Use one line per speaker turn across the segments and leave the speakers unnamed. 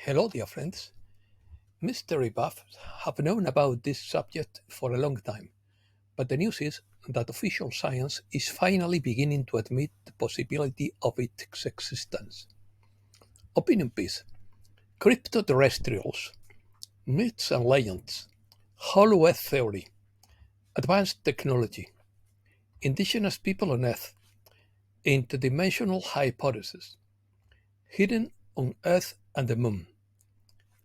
Hello, dear friends. Mystery buffs have known about this subject for a long time, but the news is that official science is finally beginning to admit the possibility of its existence. Opinion piece: Cryptoterrestrials, myths and legends, Hollow Earth theory, advanced technology, indigenous people on Earth, interdimensional hypothesis, hidden on Earth and the Moon.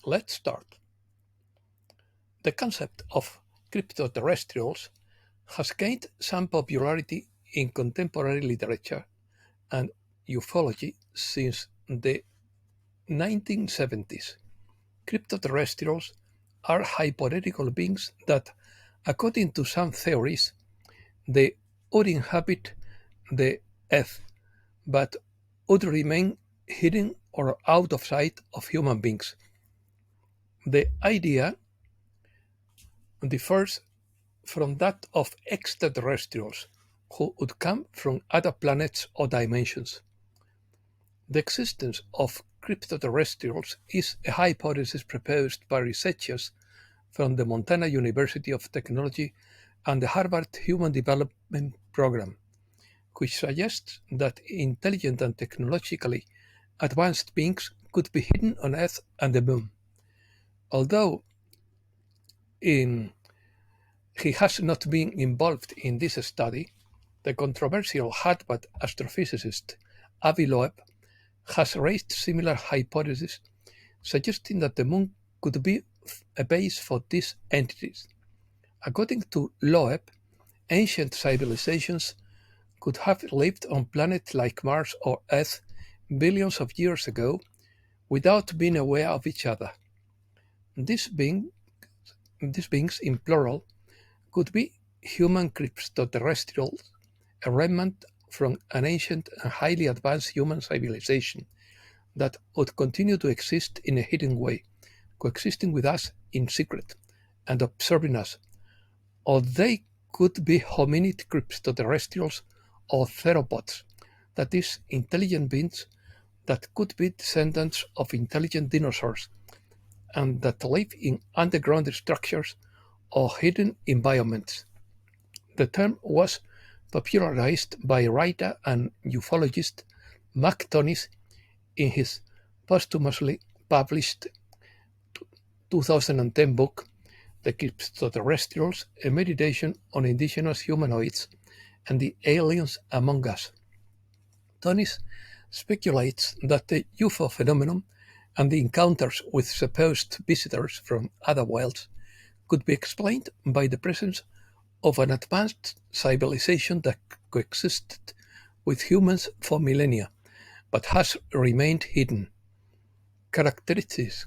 Let's start. The concept of cryptoterrestrials has gained some popularity in contemporary literature and ufology since the 1970s. Cryptoterrestrials are hypothetical beings that, according to some theories, they would inhabit the Earth but would remain hidden or out of sight of human beings. The idea differs from that of extraterrestrials who would come from other planets or dimensions. The existence of cryptoterrestrials is a hypothesis proposed by researchers from the Montana University of Technology and the Harvard Human Development Program, which suggests that intelligent and technologically advanced beings could be hidden on Earth and the Moon. Although in he has not been involved in this study, the controversial Harvard astrophysicist Avi Loeb has raised similar hypotheses, suggesting that the Moon could be a base for these entities. According to Loeb, ancient civilizations could have lived on planets like Mars or Earth billions of years ago without being aware of each other. These beings, in plural, could be human cryptoterrestrials, a remnant from an ancient and highly advanced human civilization that would continue to exist in a hidden way, coexisting with us in secret and observing us. Or they could be hominid cryptoterrestrials or theropods, that is, intelligent beings that could be descendants of intelligent dinosaurs and that live in underground structures or hidden environments. The term was popularized by writer and ufologist Mark Tonis in his posthumously published 2010 book, The Cryptoterrestrials, A Meditation on Indigenous Humanoids and the Aliens Among Us. Tonis speculates that the UFO phenomenon and the encounters with supposed visitors from other worlds could be explained by the presence of an advanced civilization that coexisted with humans for millennia, but has remained hidden. Characteristics: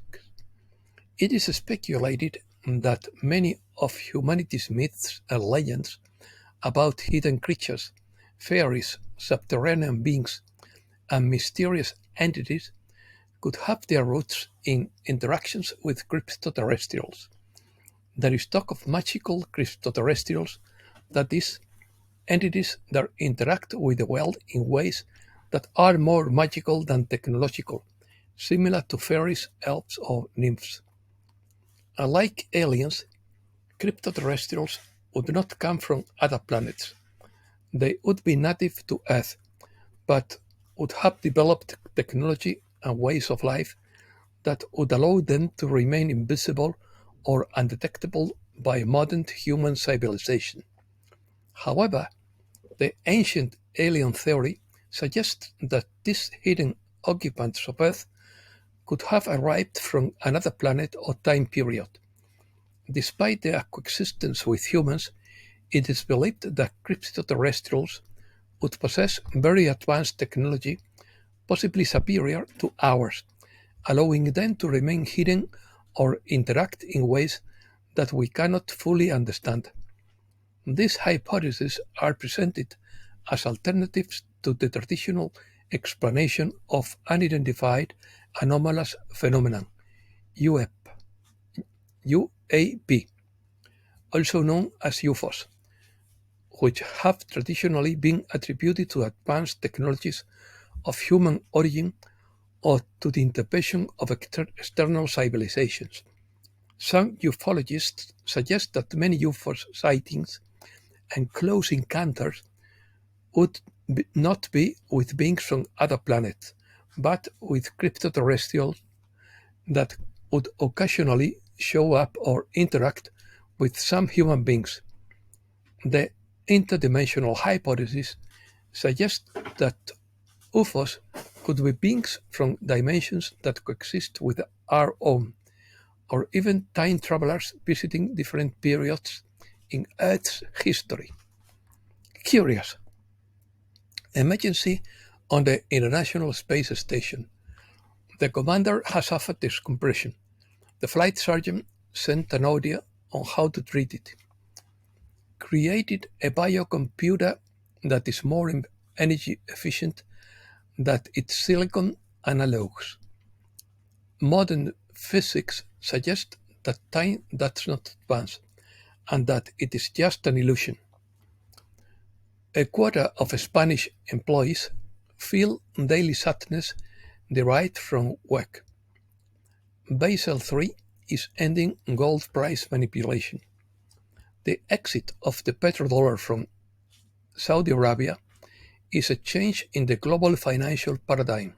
it is speculated that many of humanity's myths and legends about hidden creatures, fairies, subterranean beings, and mysterious entities could have their roots in interactions with cryptoterrestrials. There is talk of magical cryptoterrestrials, that is, entities that interact with the world in ways that are more magical than technological, similar to fairies, elves, or nymphs. Unlike aliens, cryptoterrestrials would not come from other planets. They would be native to Earth, but would have developed technology and ways of life that would allow them to remain invisible or undetectable by modern human civilization. However, the ancient alien theory suggests that these hidden occupants of Earth could have arrived from another planet or time period. Despite their coexistence with humans, it is believed that cryptoterrestrials would possess very advanced technology, possibly superior to ours, allowing them to remain hidden or interact in ways that we cannot fully understand. These hypotheses are presented as alternatives to the traditional explanation of unidentified anomalous phenomenon UAP, also known as UFOs, which have traditionally been attributed to advanced technologies of human origin or to the intervention of external civilizations. Some ufologists suggest that many UFO sightings and close encounters would not be with beings from other planets, but with cryptoterrestrials that would occasionally show up or interact with some human beings. The interdimensional hypothesis suggests that UFOs could be beings from dimensions that coexist with our own, or even time travelers visiting different periods in Earth's history. Curious. Emergency on the International Space Station. The commander has suffered decompression. The flight sergeant sent an audio on how to treat it. Created a biocomputer that is more energy efficient than its silicon analogues. Modern physics suggests that time does not advance and that it is just an illusion. A quarter of Spanish employees feel daily sadness derived from work. Basel III is ending gold price manipulation. The exit of the petrodollar from Saudi Arabia is a change in the global financial paradigm.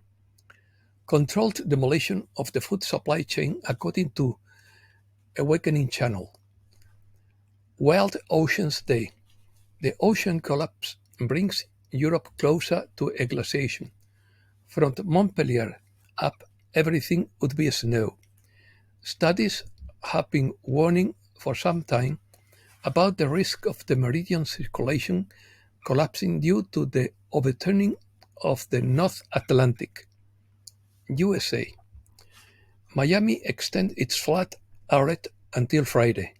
Controlled demolition of the food supply chain according to Awakening Channel. World Oceans Day. The ocean collapse brings Europe closer to a glaciation. From Montpellier up, everything would be snow. Studies have been warning for some time about the risk of the meridian circulation collapsing due to the overturning of the North Atlantic. USA. Miami extends its flood alert until Friday.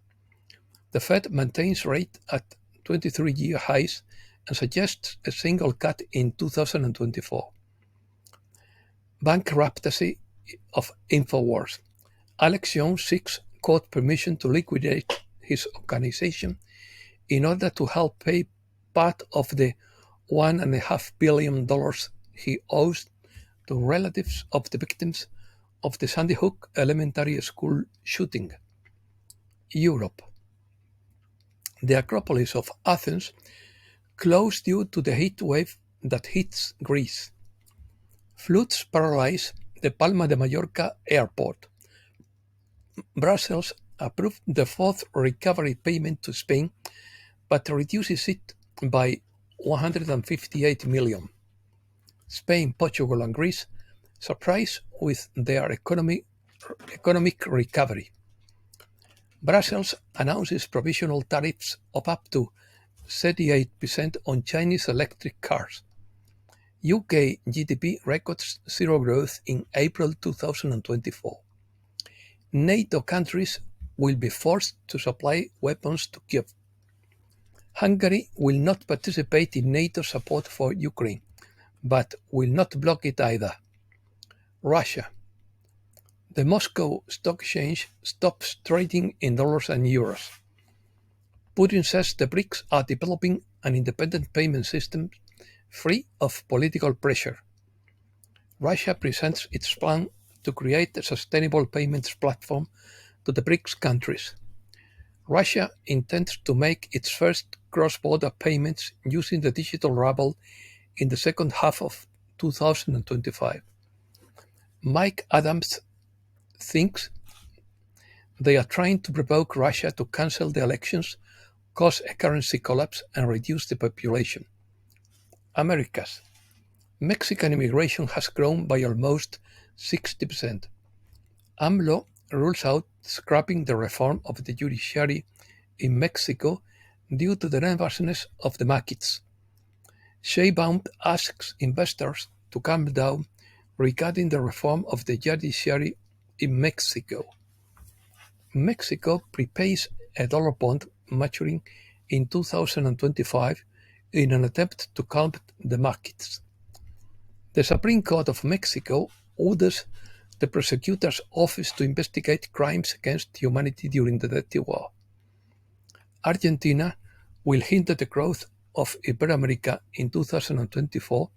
The Fed maintains rate at 23-year highs and suggests a single cut in 2024. Bankruptcy of InfoWars. Alex Jones seeks court permission to liquidate his organization in order to help pay part of the $1.5 billion he owes to relatives of the victims of the Sandy Hook Elementary School shooting. Europe. The Acropolis of Athens closed due to the heat wave that hits Greece. Floods paralyze the Palma de Mallorca airport. Brussels approved the fourth recovery payment to Spain, but reduces it by 158 million. Spain, Portugal, and Greece surprise with their economic recovery. Brussels announces provisional tariffs of up to 38% on Chinese electric cars. UK GDP records zero growth in April 2024. NATO countries will be forced to supply weapons to Kiev. Hungary will not participate in NATO support for Ukraine, but will not block it either. Russia. The Moscow Stock Exchange stops trading in dollars and euros. Putin says the BRICS are developing an independent payment system free of political pressure. Russia presents its plan to create a sustainable payments platform to the BRICS countries. Russia intends to make its first cross-border payments using the digital ruble in the second half of 2025. Mike Adams thinks they are trying to provoke Russia to cancel the elections, cause a currency collapse, and reduce the population. Americas. Mexican immigration has grown by almost 60%. AMLO rules out scrapping the reform of the judiciary in Mexico due to the nervousness of the markets. Sheinbaum asks investors to calm down regarding the reform of the judiciary in Mexico. Mexico prepays a dollar bond maturing in 2025 in an attempt to calm the markets. The Supreme Court of Mexico orders the prosecutor's office to investigate crimes against humanity during the Dirty War. Argentina will hinder the growth of Iberoamerica in 2024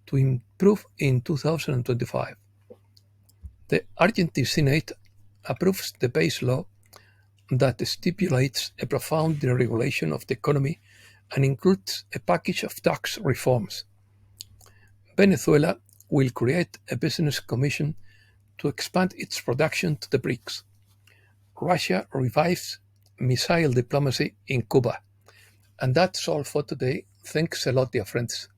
to improve in 2025. The Argentine Senate approves the base law that stipulates a profound deregulation of the economy and includes a package of tax reforms. Venezuela will create a business commission to expand its production to the BRICS. Russia revives missile diplomacy in Cuba. And that's all for today. Thanks a lot, dear friends.